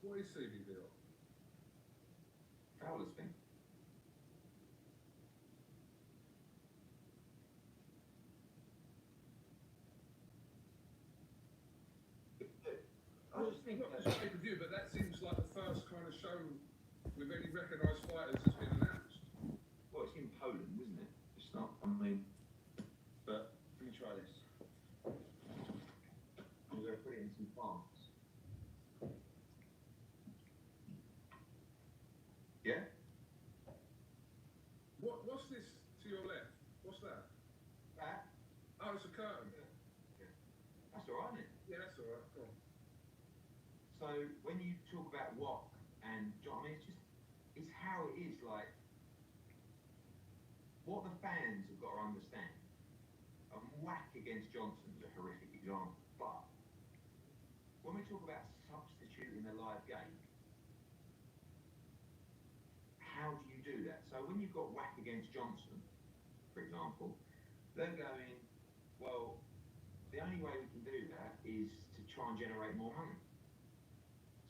What is CBD? Fowler's thing. I just think Not that as pay per view, but that seems like the first kind of show with any recognised fighters that's been announced. well, it's in Poland, isn't it? It's not. I mean, but let me try this. I'm going to put it in some plants. Yeah. What's this to your left? What's that? That. Oh, it's a curtain. Yeah. That's all right, isn't it? Yeah, that's all right. Go on. So when you talk about what and do you know what I mean, it's how it is. Like what the fans have got to understand. A whack against Johnson is a horrific example, but when we talk about substituting the live game, how do you do that? So when you've got whack against Johnson, for example, they're going, well, the only way we can do that is to try and generate more money.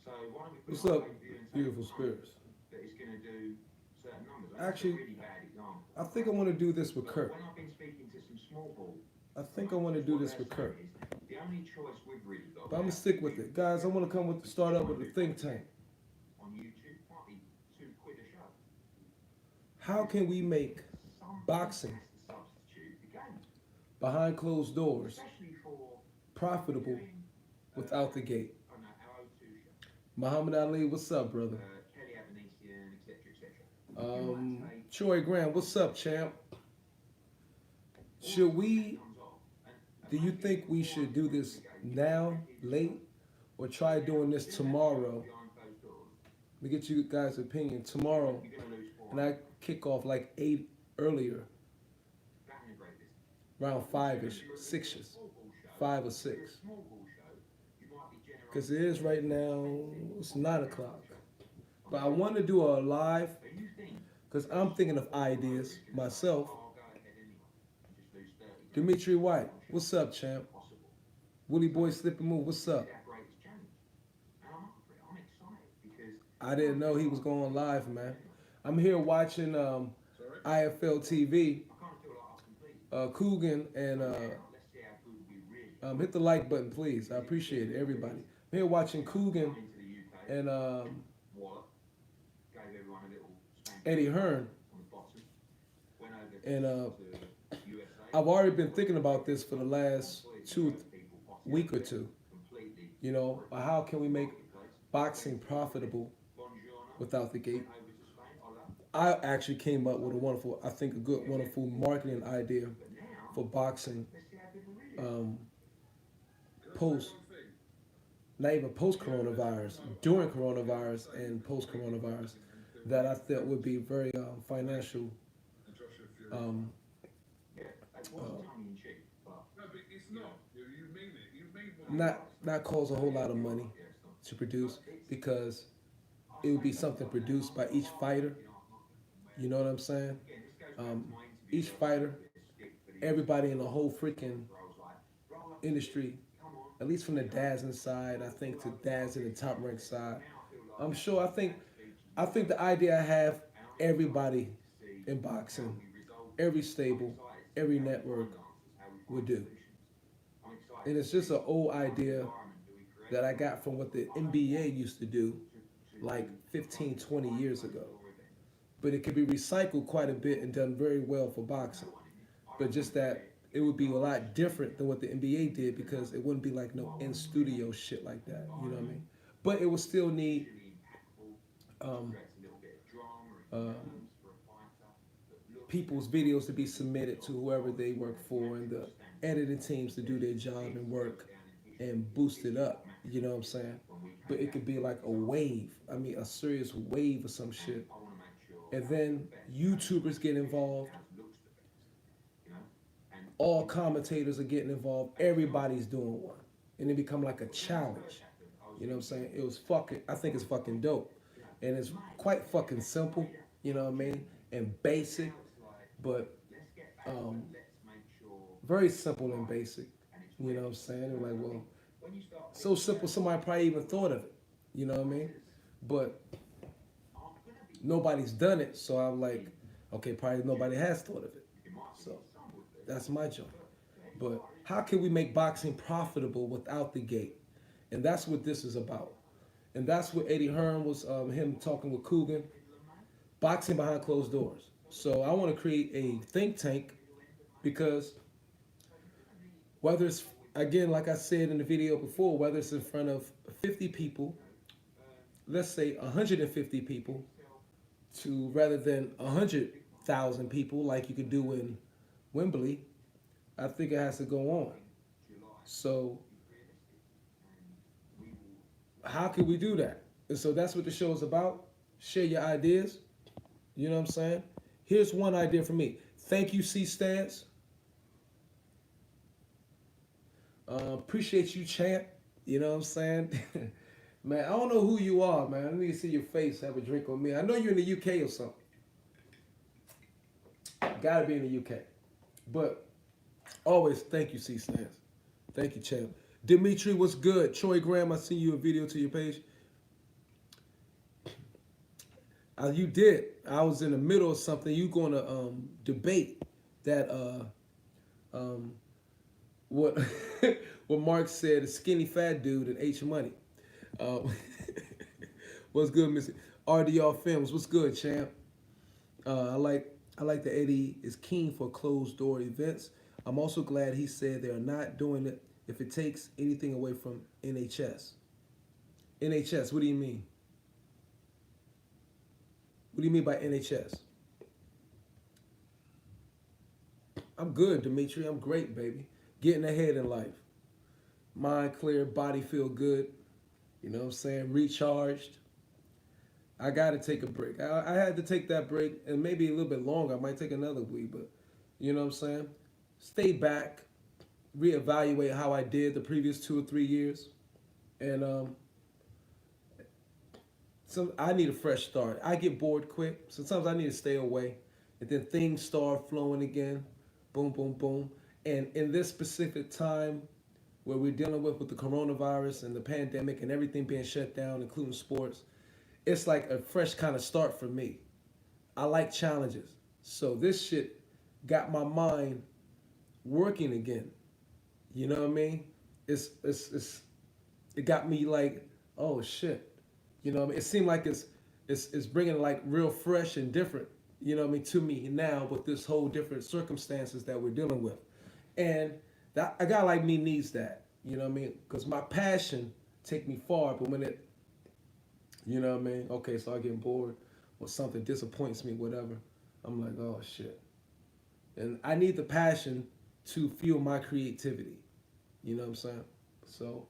So why don't we put What's it on up, pay-per-view and say beautiful spirits? that it's going to do certain numbers? I mean, that's a Actually, really bad example. I think I want to do this with But Kurt. when I've been speaking to some small ball, I think I want to do this with Kurt. the only choice we've really got. But I'm gonna stick with it, guys. I want to come with start up with the think tank. On YouTube, might be £2 a show. How can we make Some boxing has to substitute the game, behind closed doors especially for profitable doing, without the gate? oh no, our O2 show, Muhammad Ali, what's up, brother? Kelly Avanesian, etc. Troy Graham, what's up, champ? Should we? Do you think we should do this now, late, or try doing this tomorrow? Let me get you guys' opinion tomorrow, and I kick off like 8 earlier, around 5ish, 6ish, 5 or 6. Because it is right now, it's 9 o'clock. But I want to do a live, because I'm thinking of ideas myself. Dimitri White, what's up, champ? Willie Boy Slip and Move, what's up? I didn't know he was going live, man. I'm here watching IFL TV. Coogan and hit the like button, please. I appreciate it, everybody. I'm here watching Coogan and Eddie Hearn. And I've already been thinking about this for the last week or two. You know, how can we make boxing profitable without the gate? I actually came up with a wonderful, I think a good, wonderful marketing idea for boxing post, not even post coronavirus, during coronavirus and post coronavirus, that I thought would be very financial. No, but it's not. You mean it. You mean what Not cost a whole lot of money to produce, because it would be something produced by each fighter. You know what I'm saying? Each fighter, everybody in the whole freaking industry, at least from the dazzling side, I think to dazzling the top ranked side. I'm sure. I think the idea I have, everybody in boxing, every stable, every network would do. And it's just an old idea that I got from what the NBA used to do like 15, 20 years ago. But it could be recycled quite a bit and done very well for boxing. But just that it would be a lot different than what the NBA did, because it wouldn't be like no in studio shit like that. You know what I mean? But it would still need um, um, people's videos to be submitted to whoever they work for, and the editing teams to do their job and work and boost it up. You know what I'm saying? But it could be like a wave. I mean, a serious wave or some shit. And then YouTubers get involved. All commentators are getting involved. Everybody's doing one. And it become like a challenge. You know what I'm saying? It was fucking, I think it's fucking dope. And it's quite fucking simple, you know what I mean? And basic, but very simple and basic. You know what I'm saying? They're like, well, so simple somebody probably even thought of it. You know what I mean? but nobody's done it. So I'm like, okay, probably nobody has thought of it. So that's my job. But how can we make boxing profitable without the gate? And that's what this is about. And that's what Eddie Hearn was, him talking with Coogan, boxing behind closed doors. So I want to create a think tank because whether it's, again, like I said in the video before, whether it's in front of 50 people, let's say 150 people, to rather than 100,000 people like you could do in Wembley, I think it has to go on. So how can we do that? And so that's what the show is about. Share your ideas. You know what I'm saying? Here's one idea for me. Thank you, C-Stance. Appreciate you, champ. You know what I'm saying? Man, I don't know who you are, man. I need to see your face, have a drink with me. I know you're in the UK or something. Gotta be in the UK. But always thank you, C-Stance. Thank you, champ. Dimitri, what's good? Troy Graham, I seen you a video to your page. You did. I was in the middle of something. You going to debate that what what Mark said, a skinny fat dude and H Money. What's good, Mr. RDR Films? What's good, champ? I like that Eddie is keen for closed door events. I'm also glad he said they are not doing it if it takes anything away from NHS. NHS, what do you mean? What do you mean by NHS? I'm good, Dimitri. I'm great, baby. Getting ahead in life. Mind clear, body feel good. You know what I'm saying? Recharged. I got to take a break. I had to take that break, and maybe a little bit longer. I might take another week, but you know what I'm saying? Stay back, reevaluate how I did the previous 2 or 3 years, and so I need a fresh start. I get bored quick. Sometimes I need to stay away, and then things start flowing again. Boom, boom, boom. And in this specific time where we're dealing with the coronavirus and the pandemic and everything being shut down, including sports, it's like a fresh kind of start for me. I like challenges. So this shit got my mind working again. You know what I mean? It got me like, oh shit. You know what I mean? It seemed like it's bringing like real fresh and different, you know what I mean, to me now with this whole different circumstances that we're dealing with. And that a guy like me needs that, you know what I mean? Because my passion take me far, but when it, you know what I mean? Okay, so I get bored or something disappoints me, whatever. I'm like, oh shit. And I need the passion to fuel my creativity. You know what I'm saying? So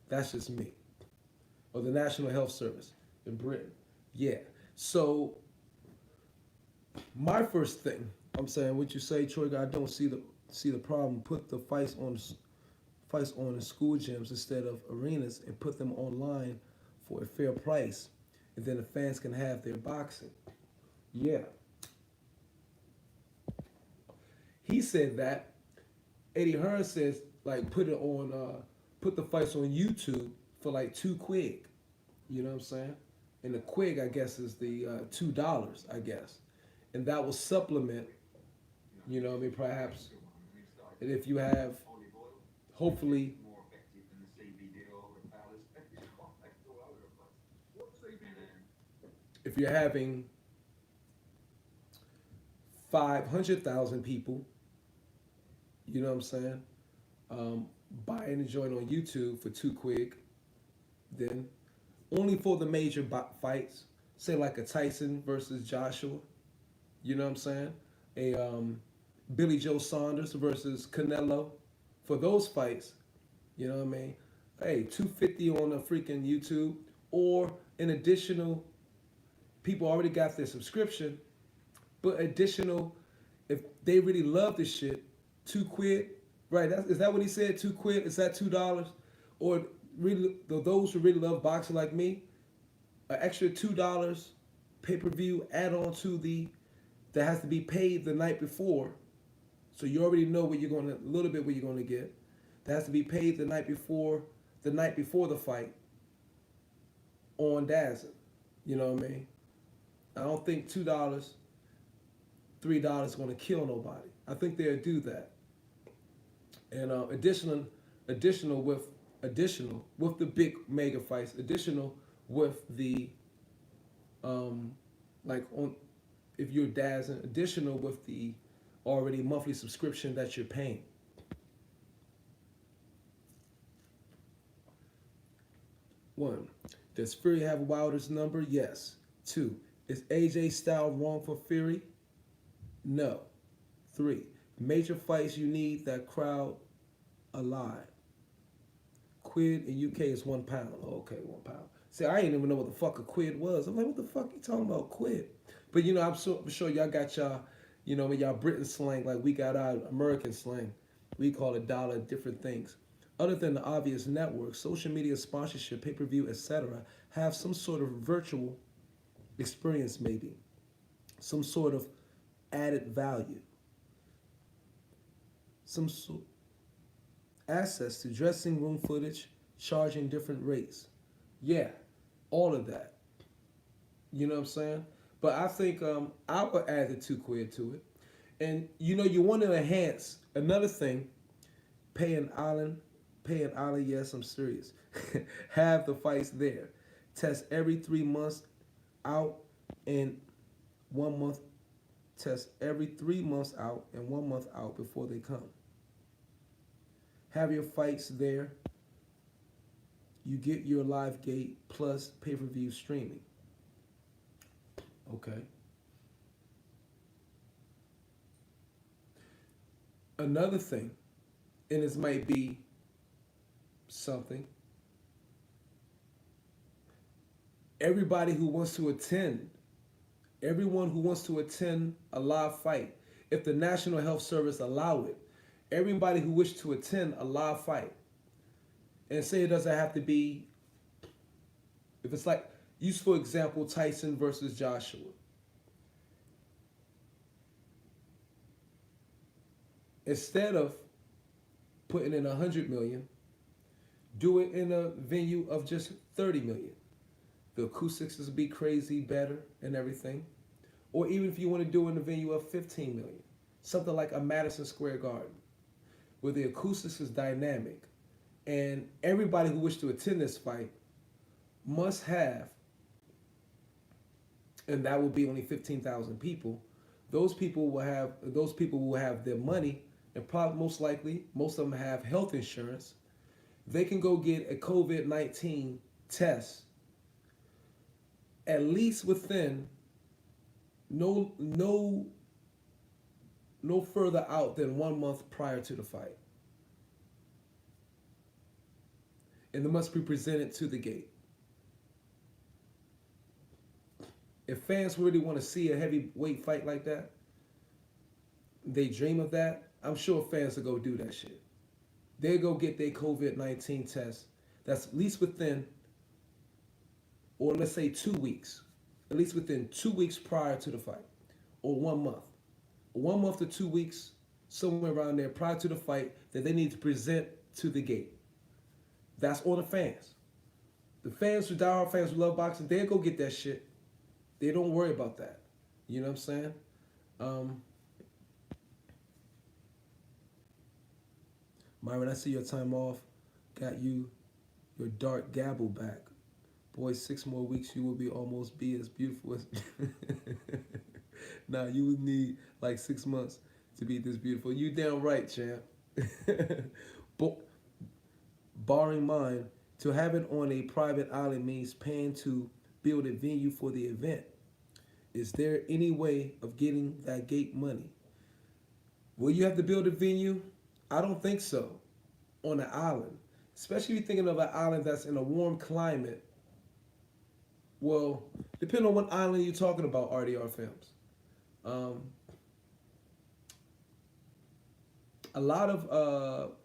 that's just me. Or the National Health Service in Britain. Yeah. So my first thing, I'm saying, what you say, Troy, I don't see the problem. Put the fights on the school gyms instead of arenas and put them online for a fair price, and then the fans can have their boxing. Yeah. He said that. Eddie Hearn says like put the fights on YouTube for like $2 quid. You know what I'm saying? And the quid, I guess, is the $2, I guess. And that will supplement, you know what I mean, perhaps. And if you have, hopefully, if you're having 500,000 people, you know what I'm saying, buying a joint on YouTube for $2 quid, then only for the major fights, say like a Tyson versus Joshua, you know what I'm saying, a Billy Joe Saunders versus Canelo, for those fights, you know what I mean, hey, $250 on a freaking YouTube, or an additional, people already got their subscription, but additional, if they really love this shit, $2 quid, right? Is that what he said? $2 quid? Is that $2? Or really, those who really love boxing like me, an extra $2 pay-per-view add on to that has to be paid the night before. So you already know what you're going to, a little bit what you're going to get. That has to be paid the night before the fight on DAZN. You know what I mean? I don't think $2, $3 is going to kill nobody. I think they'll do that. And additional with the big mega fights, additional with the like on if you're dazzling, additional with the already monthly subscription that you're paying. One, does Fury have Wilder's number? Yes. Two, is AJ Styles wrong for Fury? No. Three, major fights you need that crowd alive. Quid in UK is £1. Oh, okay, £1. See, I didn't even know what the fuck a quid was. I'm like, what the fuck you talking about, quid? But you know, I'm sure y'all got y'all, you know, y'all Britain slang like we got our American slang. We call it dollar different things. Other than the obvious networks, social media sponsorship, pay-per-view, etc., have some sort of virtual experience, maybe some sort of added value, some sort access to dressing room footage, charging different rates. Yeah, all of that. You know what I'm saying? But I think I would add the £2 to it. And you know, you want to enhance another thing, pay an island, yes, I'm serious. Have the fights there. Test every 3 months out and 1 month. Test every 3 months out and 1 month out before they come. Have your fights there. You get your live gate plus pay-per-view streaming. Okay. Another thing, and this might be something, everybody who wants to attend, everyone who wants to attend a live fight, if the National Health Service allow it, everybody who wishes to attend a live fight, and say it doesn't have to be, if it's like, use for example, Tyson versus Joshua. Instead of putting in 100 million, do it in a venue of just 30 million. The acoustics will be crazy better and everything. Or even if you want to do it in a venue of 15 million, something like a Madison Square Garden, where the acoustics is dynamic, and everybody who wishes to attend this fight must have, and that will be only 15,000 people. Those people will have their money, and probably most likely most of them have health insurance. They can go get a COVID-19 test at least within no further out than 1 month prior to the fight. And it must be presented to the gate. If fans really want to see a heavyweight fight like that, they dream of that, I'm sure fans will go do that shit. They'll go get their COVID-19 test that's at least within, or let's say 2 weeks, at least within 2 weeks prior to the fight, or 1 month. 1 month to 2 weeks, somewhere around there prior to the fight, that they need to present to the gate. That's all the fans. The fans, who diehard fans who love boxing, they'll go get that shit. They don't worry about that. You know what I'm saying? Myron, I see your time off. Got you your dark gabble back. Boy, 6 more weeks, you will almost be as beautiful as... Nah, you would need like 6 months to be this beautiful. You damn right, champ. Barring mine, to have it on a private island means paying to build a venue for the event. Is there any way of getting that gate money? Will you have to build a venue? I don't think so. On an island. Especially if you're thinking of an island that's in a warm climate. Well, depending on what island you're talking about, RDR Films. A lot of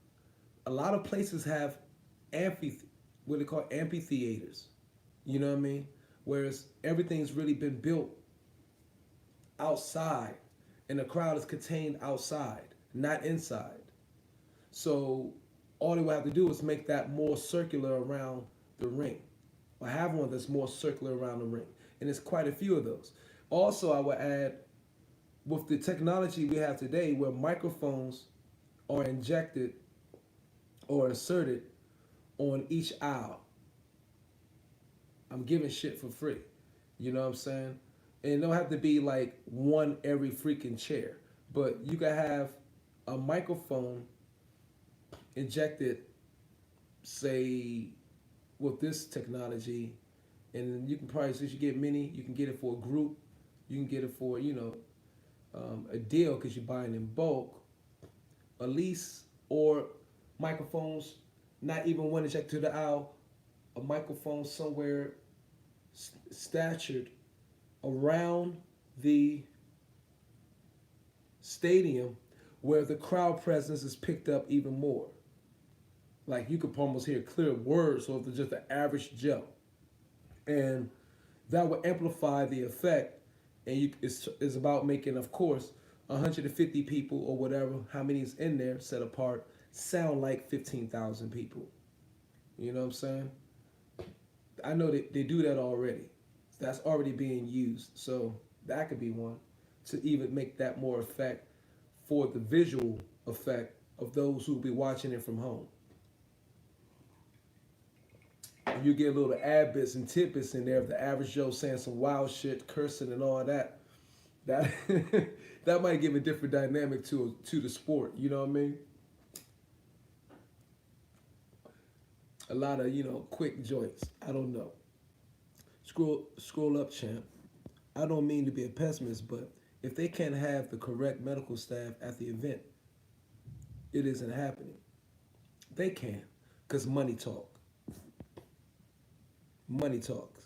places have what they call amphitheaters. You know what I mean? Whereas everything's really been built outside, and the crowd is contained outside, not inside. So all they would have to do is make that more circular around the ring, or have one that's more circular around the ring. and it's quite a few of those. Also, I would add, with the technology we have today, where microphones are injected or inserted on each aisle, I'm giving shit for free. You know what I'm saying? And it don't have to be like one every freaking chair, but you can have a microphone injected, say, with this technology, and you can probably, since you get many, you can get it for a group, you can get it for, a deal because you're buying in bulk, a lease, or microphones, not even one injected to the aisle, a microphone somewhere statured around the stadium where the crowd presence is picked up even more. Like you could almost hear clear words, so if it's just an average Joe. And that would amplify the effect. And it's about making, of course, 150 people or whatever, how many is in there set apart, sound like 15,000 people. You know what I'm saying? I know they do that already. That's already being used. So that could be one to even make that more effect for the visual effect of those who will be watching it from home. And you get little ad bits and tidbits in there of the average Joe saying some wild shit, cursing and all that. That that might give a different dynamic to the sport. You know what I mean? A lot of quick joints. I don't know. Scroll up, champ. I don't mean to be a pessimist, but if they can't have the correct medical staff at the event, it isn't happening. They can, because money talk. Money talks.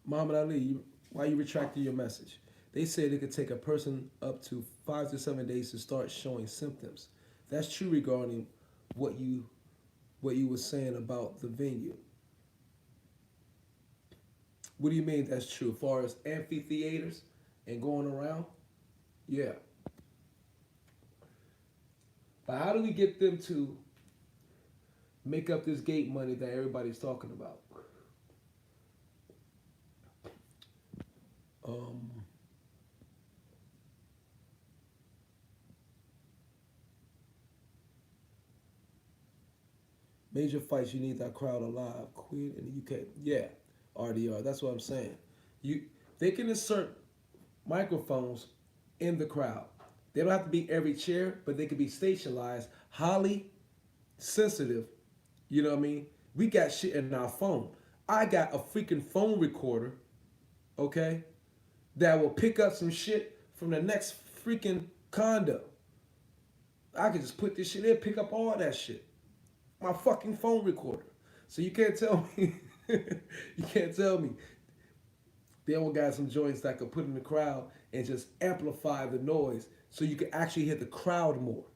Muhammad Ali, why you retracted your message? They said it could take a person up to 5 to 7 days to start showing symptoms. That's true regarding what you were saying about the venue. What do you mean that's true? As far as amphitheaters and going around? Yeah. But how do we get them to make up this gate money that everybody's talking about? Major fights, you need that crowd alive. Queen in the UK. Yeah, RDR. That's what I'm saying. They can insert microphones in the crowd. They don't have to be every chair, but they can be stationalized, highly sensitive. You know what I mean? We got shit in our phone. I got a freaking phone recorder, okay, that will pick up some shit from the next freaking condo. I can just put this shit in, pick up all that shit. My fucking phone recorder. So you can't tell me, you can't tell me they don't got some joints that could put in the crowd and just amplify the noise so you can actually hear the crowd more.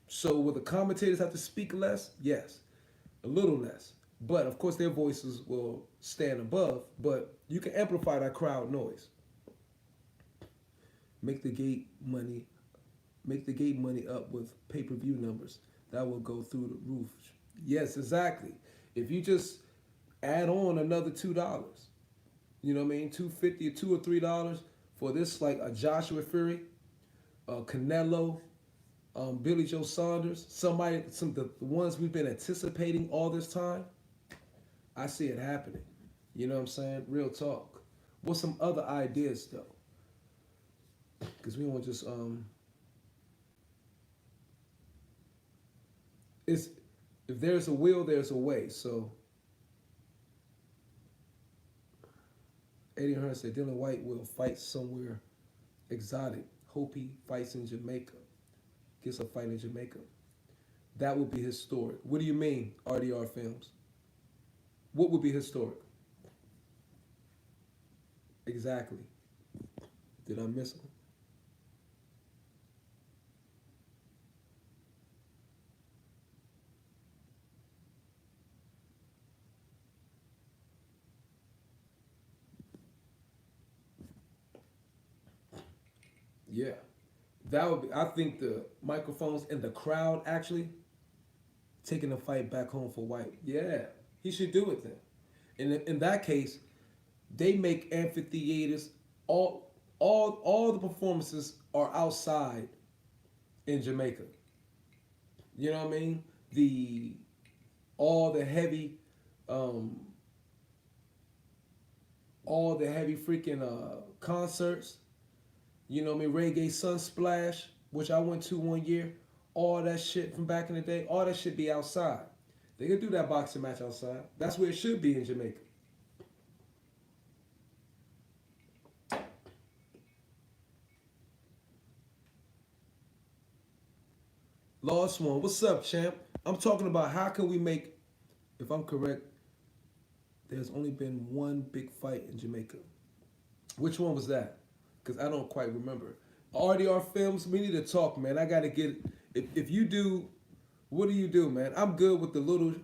So will the commentators have to speak less? Yes, a little less. But of course their voices will stand above, but you can amplify that crowd noise. Make the gate money up with pay-per-view numbers. That will go through the roof. Yes, exactly. If you just add on another $2, you know what I mean, $2.50 or $2 or $3 for this, like a Joshua Fury, Canelo, Billy Joe Saunders, the ones we've been anticipating all this time. I see it happening. You know what I'm saying? Real talk. What's some other ideas though? Because we don't just if there's a will, there's a way. So Eddie Hearn said Dylan White will fight somewhere exotic. Hope he fights in Jamaica. Gets a fight in Jamaica. That would be historic. What do you mean, RDR Films? What would be historic? Exactly. Did I miss him? Yeah. That would be, I think the microphones and the crowd actually taking the fight back home for White. Yeah. He should do it then. In that case, they make amphitheaters. All the performances are outside in Jamaica. You know what I mean? The all the heavy, um, all the heavy freaking concerts. You know what I mean? Reggae Sunsplash, which I went to one year. All that shit from back in the day. All that shit be outside. They could do that boxing match outside. That's where it should be in Jamaica. Lost one. What's up, champ? I'm talking about how can we make, if I'm correct, there's only been one big fight in Jamaica. Which one was that? Because I don't quite remember. RDR Films, we need to talk, man. I got to get, if you do, what do you do, man? I'm good with the little,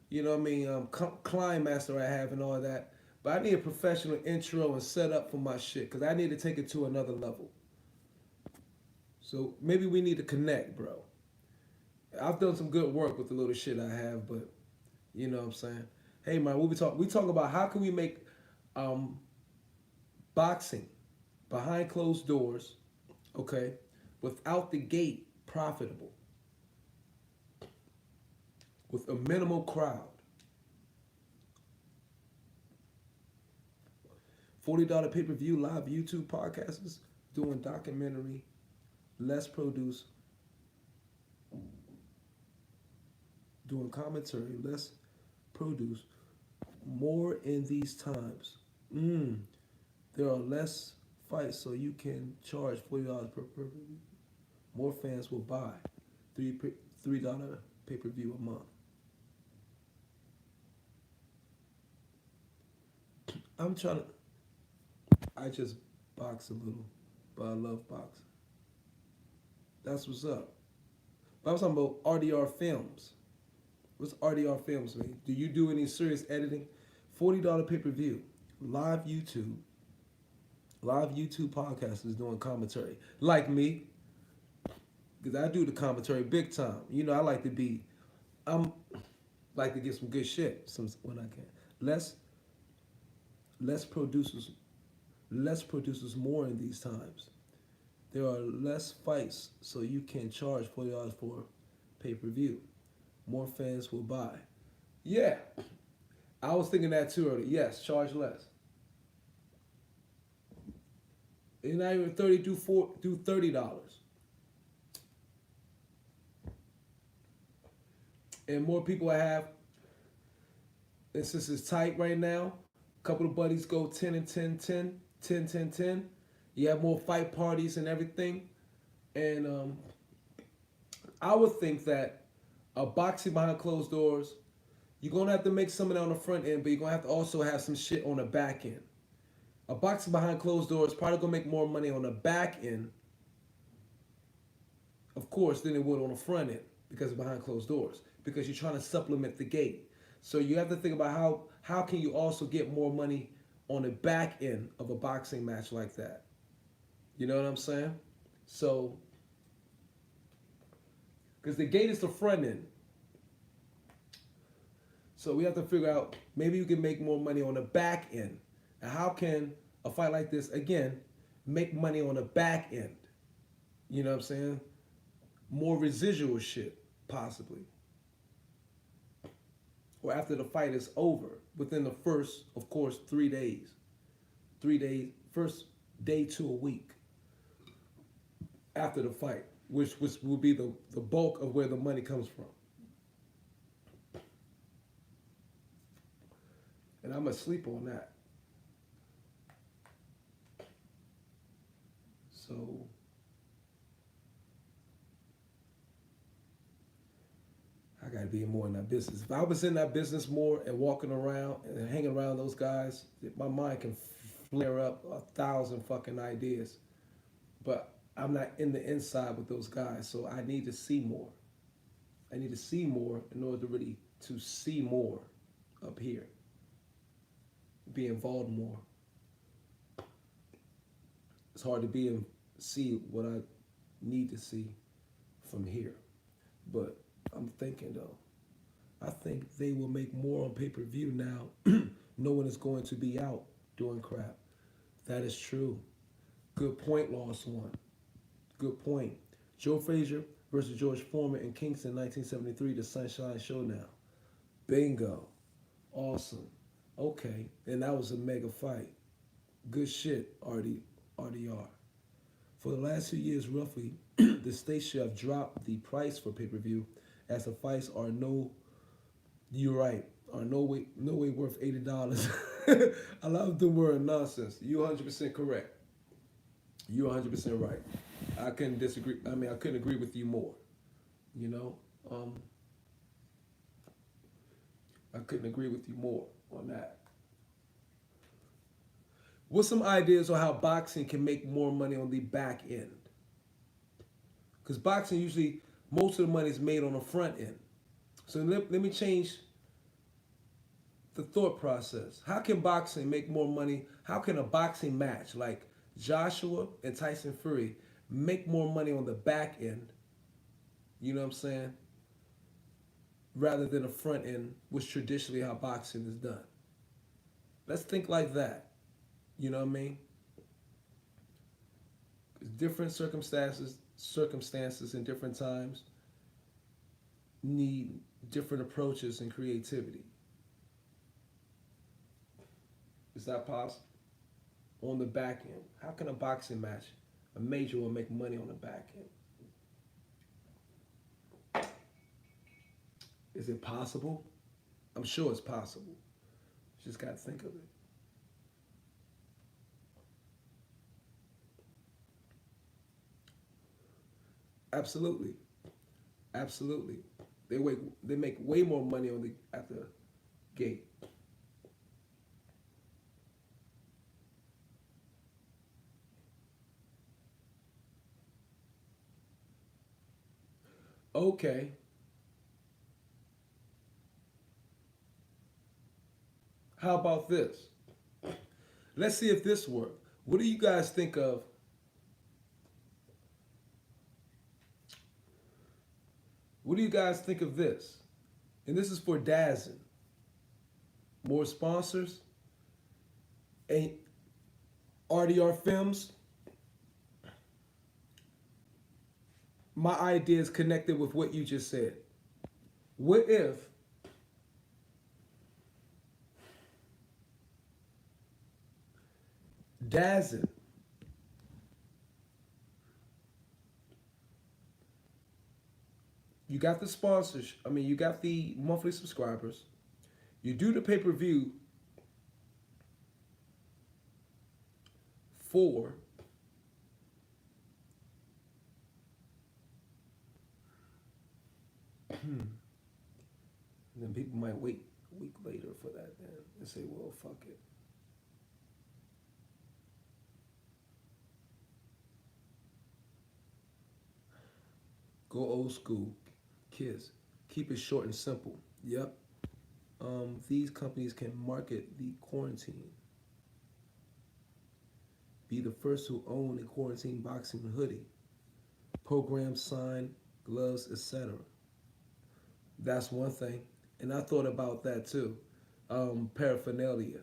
you know what I mean, Climb Master I have and all that. But I need a professional intro and setup for my shit because I need to take it to another level. So maybe we need to connect, bro. I've done some good work with the little shit I have, but you know what I'm saying? Hey, man, what we talk? We talk about how can we make boxing behind closed doors, okay, without the gate profitable, with a minimal crowd. $40 pay-per-view live YouTube podcasts, doing documentary, less produce, doing commentary, less produce, more in these times. There are less fights, so you can charge $40 per pay-per-view. More fans will buy $3 pay-per-view a month. I'm trying to. I just box a little, but I love boxing. That's what's up. But I was talking about RDR Films. What's RDR Films mean? Do you do any serious editing? $40 pay-per-view, live YouTube podcast is doing commentary. Like me, because I do the commentary big time. You know, I like to be, like to get some good shit when I can. Less producers more in these times. There are less fights, so you can charge $40 for pay-per-view. More fans will buy. Yeah, I was thinking that too early. Yes, charge less. And not even do $30. And more people I have. And since it's tight right now, a couple of buddies go 10 and 10, 10, 10, 10, 10. You have more fight parties and everything. And I would think that a boxing behind closed doors, you're going to have to make some of that on the front end, but you're going to have to also have some shit on the back end. A boxing behind closed doors probably going to make more money on the back end, of course, than it would on the front end because it's behind closed doors, because you're trying to supplement the gate. So you have to think about how can you also get more money on the back end of a boxing match like that. You know what I'm saying? So, because the gate is the front end. So we have to figure out, maybe you can make more money on the back end. And how can a fight like this, again, make money on the back end? You know what I'm saying? More residual shit, possibly. Or after the fight is over, within the first, of course, 3 days. 3 days, first day to a week after the fight, which will be the bulk of where the money comes from. And I'm asleep on that. So I gotta be more in that business. If I was in that business more and walking around and hanging around those guys, my mind can flare up 1,000 fucking ideas. But I'm not in the inside with those guys, so I need to see more. I need to see more in order to really to see more up here. Be involved more. It's hard to see what I need to see from here. But I'm thinking though, I think they will make more on pay-per-view now No one is going to be out doing crap. That is true. Good point, Lost One. Good point. Joe Frazier versus George Foreman in Kingston, 1973, the Sunshine Showdown. Bingo. Awesome. Okay, and that was a mega fight. Good shit, RDR. For the last 2 years, roughly, the station have dropped the price for pay-per-view as the fights are you're right, are no way worth $80. I love the word nonsense. You're 100% correct. You're 100% right. I couldn't disagree. I mean, I couldn't agree with you more. You know, I couldn't agree with you more on that. What's some ideas on how boxing can make more money on the back end? Because boxing usually, most of the money is made on the front end. So let me change the thought process. How can boxing make more money? How can a boxing match like Joshua and Tyson Fury make more money on the back end? You know what I'm saying? Rather than the front end, which traditionally how boxing is done. Let's think like that. You know what I mean? Different circumstances in different times need different approaches and creativity. Is that possible? On the back end, how can a boxing match, a major one, make money on the back end? Is it possible? I'm sure it's possible. Just got to think of it. Absolutely, absolutely. They make way more money at the gate. Okay. How about this? Let's see if this works. What do you guys think of? What do you guys think of this? And this is for Dazen. More sponsors. And RDR Films. My idea is connected with what you just said. What if Dazen you got the sponsors, you got the monthly subscribers, you do the pay-per-view for then people might wait a week later for that then and say, well, fuck it. Go old school. Kids, keep it short and simple. Yep. These companies can market the quarantine. Be the first to own a quarantine boxing hoodie. Program sign, gloves, etc. That's one thing. And I thought about that too. Paraphernalia.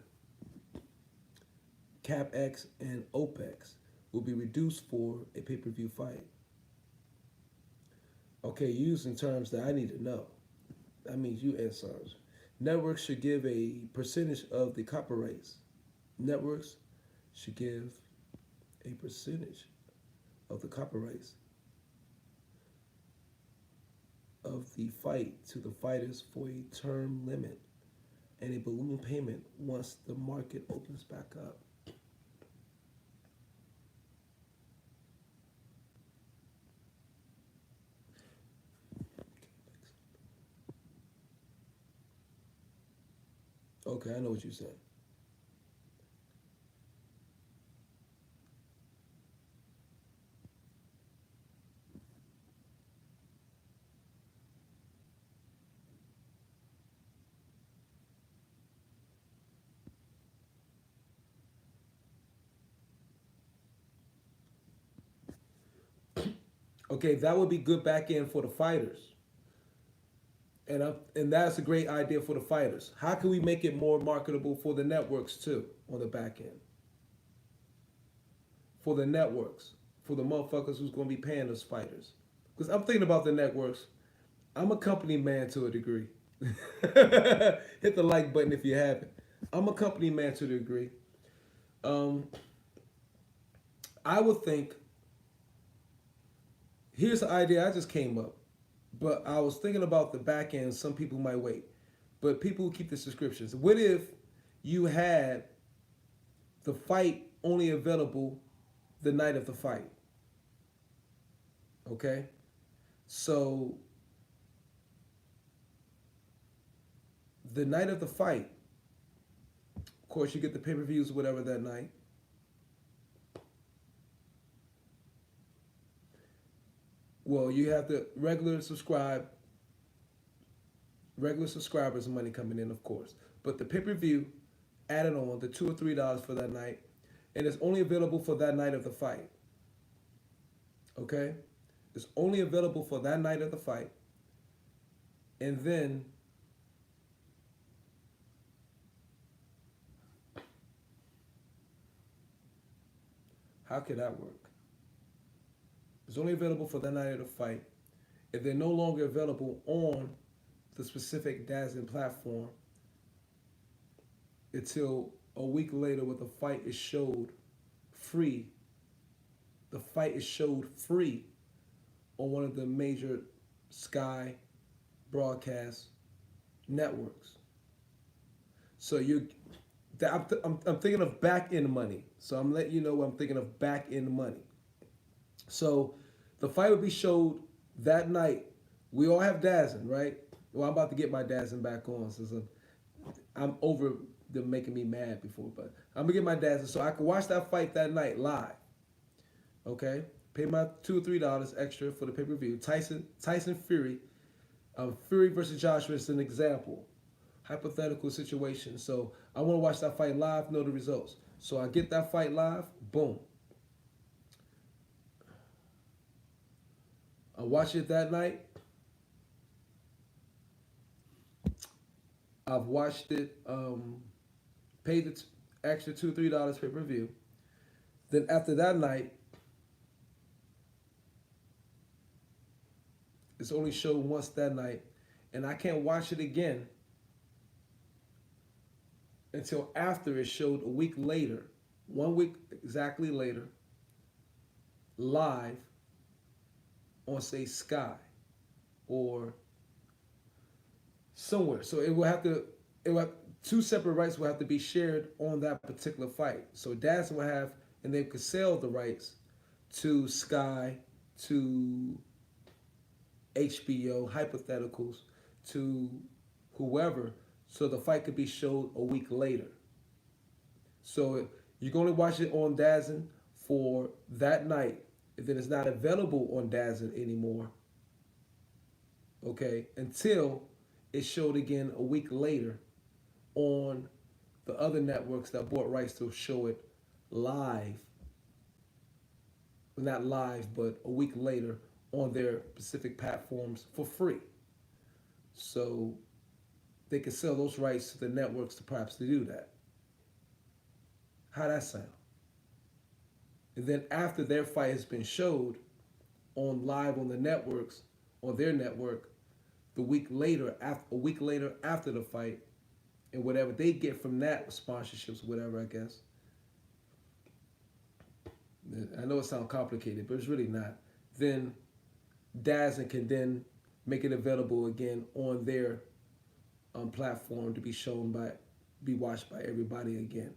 CapEx and OPEX will be reduced for a pay-per-view fight. Okay, using terms that I need to know. That means you add terms. Networks should give a percentage of the copyrights. Networks should give a percentage of the copyrights of the fight to the fighters for a term limit and a balloon payment once the market opens back up. Okay, I know what you said. Okay, that would be good back end for the fighters. And that's a great idea for the fighters. How can we make it more marketable for the networks too on the back end? For the networks, for the motherfuckers who's going to be paying those fighters. Because I'm thinking about the networks. I'm a company man to a degree. Hit the like button if you haven't. I'm a company man to a degree. Um, I would think. Here's an idea I just came up, but I was thinking about the back end. Some people might wait, but people who keep the subscriptions. What if you had the fight only available the night of the fight? Okay, so the night of the fight, of course, you get the pay-per-views or whatever that night. Well, you have the regular subscribers money coming in, of course. But the pay-per-view added on the $2 or $3 for that night, and it's only available for that night of the fight. Okay? It's only available for that night of the fight. And then how could that work? It's only available for that night of the fight. If they're no longer available on the specific DAZN platform until a week later when the fight is showed free. The fight is showed free on one of the major Sky broadcast networks. So I'm thinking of back end money. So I'm letting you know I'm thinking of back end money. So the fight would be showed that night. We all have DAZN, right? Well, I'm about to get my DAZN back on since I'm over them making me mad before, but I'm gonna get my DAZN so I can watch that fight that night live. Okay, pay my $2 or $3 extra for the pay-per-view. Tyson Fury, Fury versus Joshua is an example, hypothetical situation. So I want to watch that fight live, know the results. So I get that fight live, boom. I watch it that night. I've watched it, paid the extra $2 or $3 pay-per-view. Then after that night, it's only shown once that night, and I can't watch it again until after it's showed a week later, 1 week exactly later, live on, say, Sky or somewhere. So two separate rights will have to be shared on that particular fight. So DAZN will have, and they could sell the rights to Sky, to HBO, hypotheticals, to whoever, so the fight could be showed a week later. So you're going to watch it on DAZN for that night, and then it's not available on DAZN anymore, okay, until it's showed again a week later on the other networks that bought rights to show it live. Not live, but a week later on their specific platforms for free. So they can sell those rights to the networks to perhaps to do that. How that sound? And then after their fight has been showed on live on the networks, on their network, a week later after the fight, and whatever they get from that, sponsorships, whatever, I guess. I know it sounds complicated, but it's really not. Then DAZN can then make it available again on their platform to be watched by everybody again.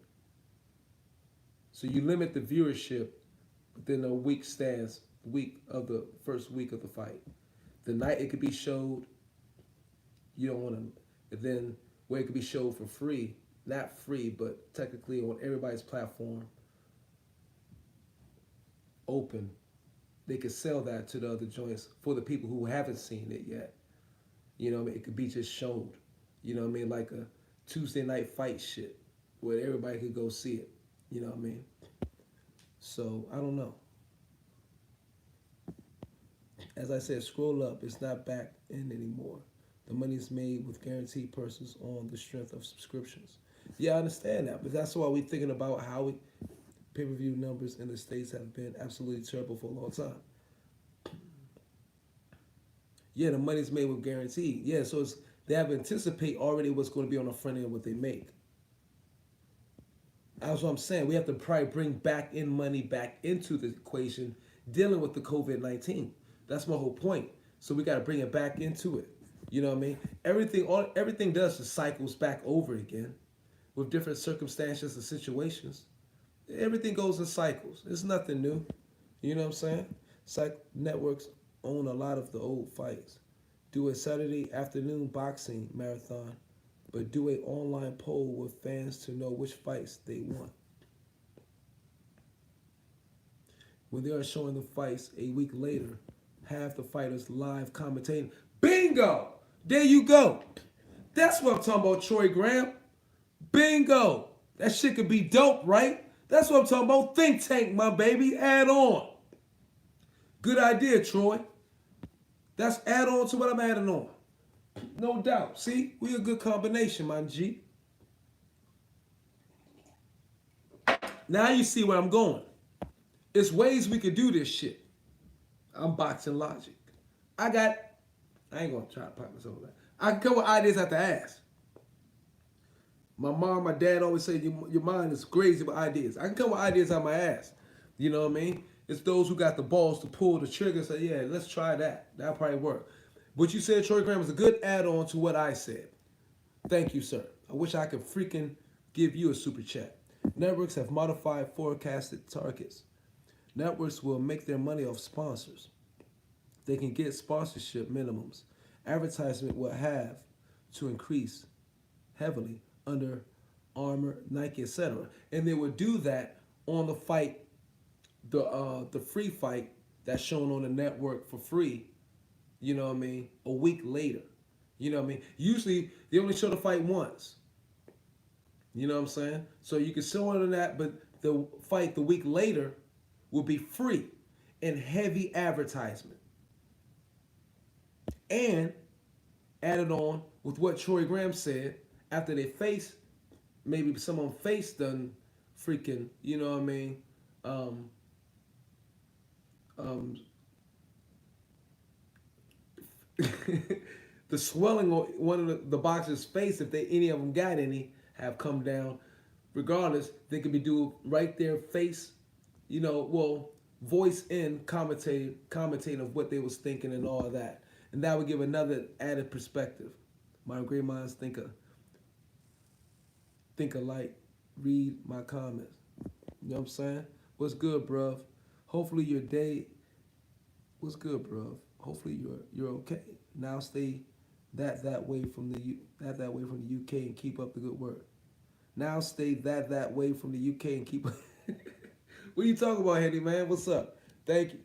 So you limit the viewership within a week of the first week of the fight. The night it could be showed, you don't want to, then where it could be showed for free, not free, but technically on everybody's platform, open, they could sell that to the other joints for the people who haven't seen it yet. You know what I mean? It could be just shown, you know what I mean? Like a Tuesday night fight shit where everybody could go see it. You know what I mean? So, I don't know. As I said, scroll up. It's not back in anymore. The money is made with guaranteed purchases on the strength of subscriptions. Yeah, I understand that, but that's why we're thinking about how pay-per-view numbers in the States have been absolutely terrible for a long time. Yeah, the money's made with guaranteed. Yeah, so they have to anticipate already what's going to be on the front end of what they make. That's what I'm saying. We have to probably bring back in money back into the equation dealing with the COVID-19. That's my whole point. So we got to bring it back into it. You know what I mean? Everything does is cycles back over again with different circumstances and situations. Everything goes in cycles. It's nothing new. You know what I'm saying? Networks own a lot of the old fights. Do a Saturday afternoon boxing marathon, but do a online poll with fans to know which fights they want. When they are showing the fights a week later, half the fighters live commentating. Bingo! There you go. That's what I'm talking about, Troy Graham. Bingo! That shit could be dope, right? That's what I'm talking about. Think tank, my baby. Add on. Good idea, Troy. That's add on to what I'm adding on. No doubt. See, we a good combination, my G. Now you see where I'm going. It's ways we could do this shit. I'm boxing logic. I ain't gonna try to pop this over that. I can come with ideas after ask. My mom, my dad always say your mind is crazy with ideas. I can come with ideas out my ass. You know what I mean? It's those who got the balls to pull the trigger and say, yeah, let's try that. That'll probably work. What you said, Troy Graham, is a good add-on to what I said. Thank you, sir. I wish I could freaking give you a super chat. Networks have modified forecasted targets. Networks will make their money off sponsors. They can get sponsorship minimums. Advertisement will have to increase heavily under Armour, Nike, etc. And they would do that on the fight, the free fight that's shown on the network for free, you know what I mean, a week later. You know what I mean? Usually they only show the fight once. You know what I'm saying? So you can show it on that, but the fight the week later will be free and heavy advertisement. And added on with what Troy Graham said, after they face, maybe someone faced them freaking, you know what I mean, the swelling on one of the boxer's face, if any of them got any, have come down. Regardless, they could be doing right there, face, you know, well, voice in commentating of what they was thinking and all of that. And that would give another added perspective. My great minds think alike. Read my comments. You know what I'm saying? What's good, bruv? Hopefully your day. What's good, bruv? Hopefully you're okay. Now stay that way from the UK and keep up the good work. Now stay that way from the UK and keep. What are you talking about, Henry, man? What's up? Thank you.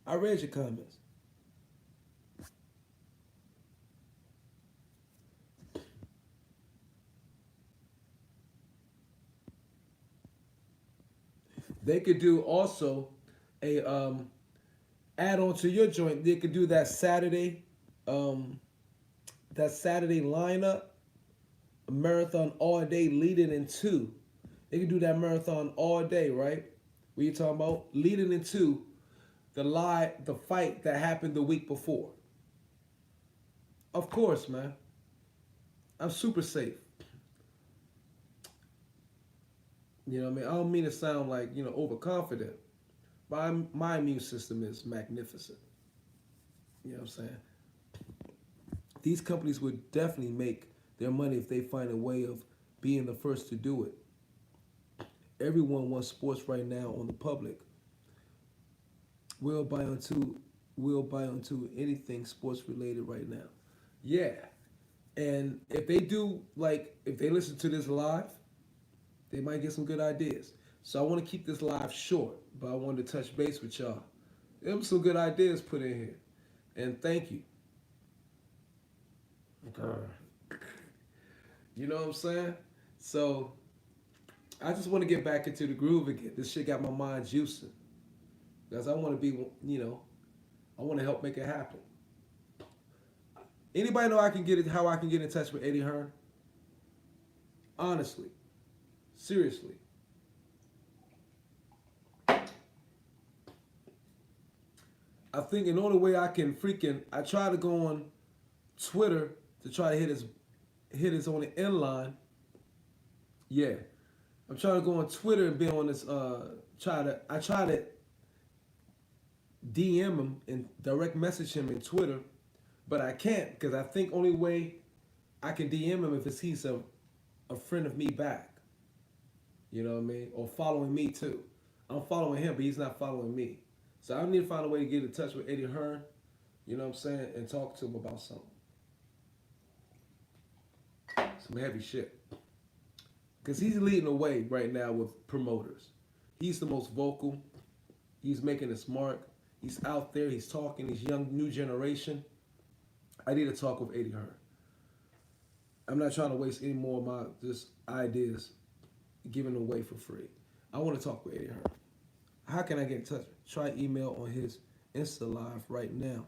I read your comments. They could do also a add on to your joint. They could do that Saturday lineup, a marathon all day leading into. They could do that marathon all day, right? What you talking about? Leading into the fight that happened the week before. Of course, man. I'm super safe. You know what I mean? I don't mean to sound like, overconfident. But my immune system is magnificent. You know what I'm saying? These companies would definitely make their money if they find a way of being the first to do it. Everyone wants sports right now on the public. We'll buy onto anything sports related right now. Yeah. And if they listen to this live, they might get some good ideas. So I want to keep this live short, but I wanted to touch base with y'all. There were some good ideas put in here. And thank you. You know what I'm saying? So I just want to get back into the groove again. This shit got my mind juicing. Because I want to be, I want to help make it happen. Anybody know how I can get in touch with Eddie Hearn? Honestly. Seriously. I think the only way I I try to go on Twitter to try to hit his on the inline. Yeah. I'm trying to go on Twitter and be on this, I try to DM him and direct message him in Twitter, but I can't because I think only way I can DM him if he's a friend of me back. You know what I mean? Or following me too. I'm following him, but he's not following me. So I need to find a way to get in touch with Eddie Hearn, you know what I'm saying, and talk to him about something. Some heavy shit. Because he's leading the way right now with promoters. He's the most vocal. He's making his mark. He's out there. He's talking. He's young, new generation. I need to talk with Eddie Hearn. I'm not trying to waste any more of my just ideas giving away for free. I want to talk with Eddie Hearn. How can I get in touch? Try email on his Insta Live right now.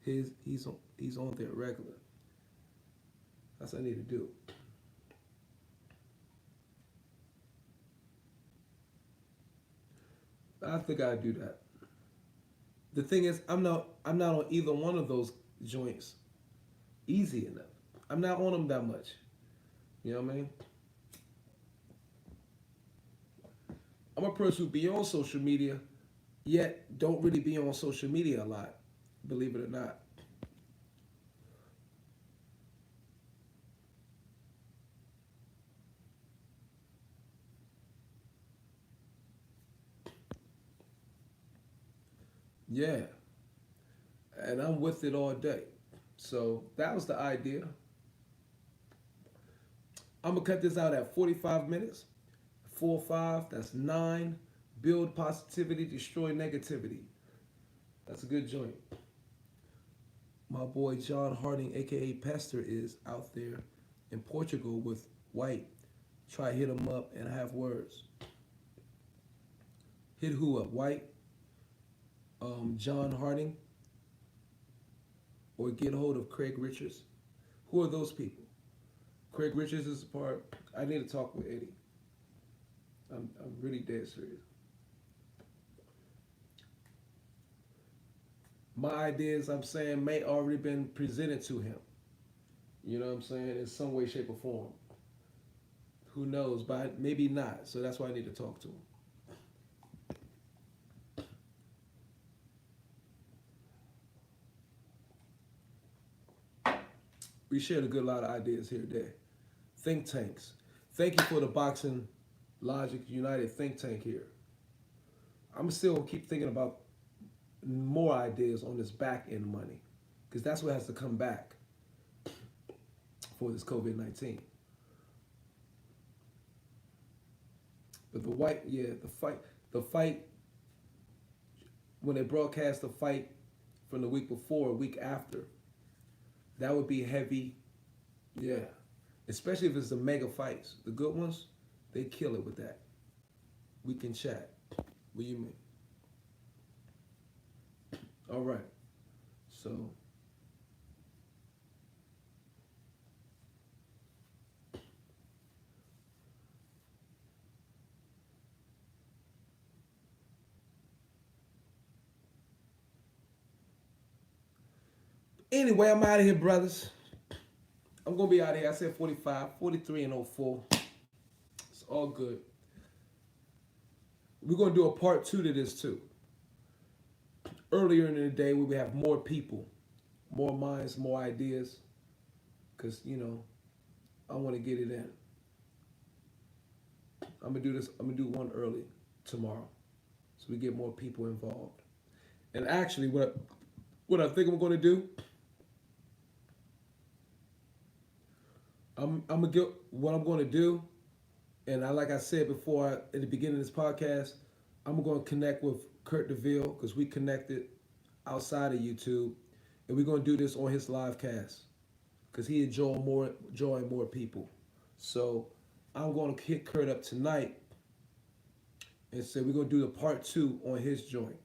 He's on there regular. That's what I need to do. I think I'd do that. The thing is, I'm not on either one of those joints easy enough. I'm not on them that much. You know what I mean? I'm a person who be on social media, yet don't really be on social media a lot, believe it or not. Yeah. And I'm with it all day. So that was the idea. I'm going to cut this out at 45 minutes. 4, 5, that's 9. Build positivity, destroy negativity. That's a good joint. My boy John Harding, aka Pester, is out there in Portugal with White. Try hit him up and have words. Hit who up? White? John Harding? Or get a hold of Craig Richards? Who are those people? Craig Richards is a part. I need to talk with Eddie. I'm really dead serious. My ideas, I'm saying, may already been presented to him. You know what I'm saying? In some way, shape, or form. Who knows? But maybe not. So that's why I need to talk to him. We shared a good lot of ideas here today. Think tanks. Thank you for the Boxing Logic United think tank here. I'm still gonna keep thinking about more ideas on this back end money, because that's what has to come back for this COVID-19. But the fight, when they broadcast the fight from the week before, week after, that would be heavy. Yeah. Especially if it's the mega fights. The good ones, they kill it with that. We can chat. What do you mean? All right. So. Anyway, I'm out of here, brothers. I'm going to be out of here. I said 45, 43 and 04. It's all good. We're going to do a part 2 to this, too. Earlier in the day, we would have more people, more minds, more ideas. Because, I want to get it in. I'm going to do this. I'm going to do one early tomorrow. So we get more people involved. And actually, what I think I'm going to do, what I'm going to do, and like I said before at the beginning of this podcast, I'm going to connect with Kurt DeVille, because we connected outside of YouTube, and we're going to do this on his live cast, because he enjoy more people. So I'm going to hit Kurt up tonight and say we're going to do the part 2 on his joint.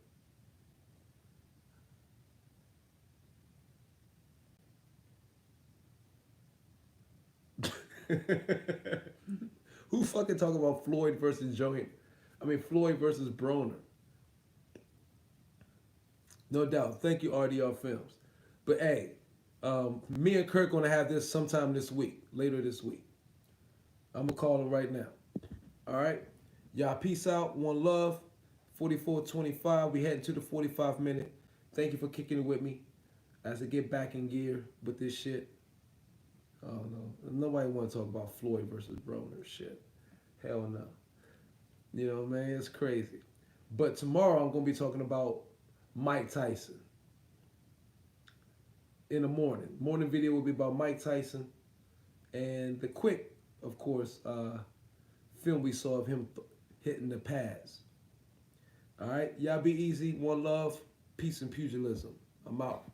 Who fucking talking about Floyd versus joint? I mean, Floyd versus Broner. No doubt. Thank you, RDR Films. But hey, me and Kirk gonna have this sometime this week, later this week. I'm gonna call him right now. All right, y'all. Peace out. One love. 44:25. We heading to the 45 minute. Thank you for kicking it with me as I get back in gear with this shit. Oh no, nobody want to talk about Floyd versus Broner shit. Hell no. You know, man, it's crazy. But tomorrow I'm gonna be talking about Mike Tyson. In the morning. Morning video will be about Mike Tyson and the quick, of course, film we saw of him hitting the pads. All right, y'all be easy. One love, peace and pugilism. I'm out.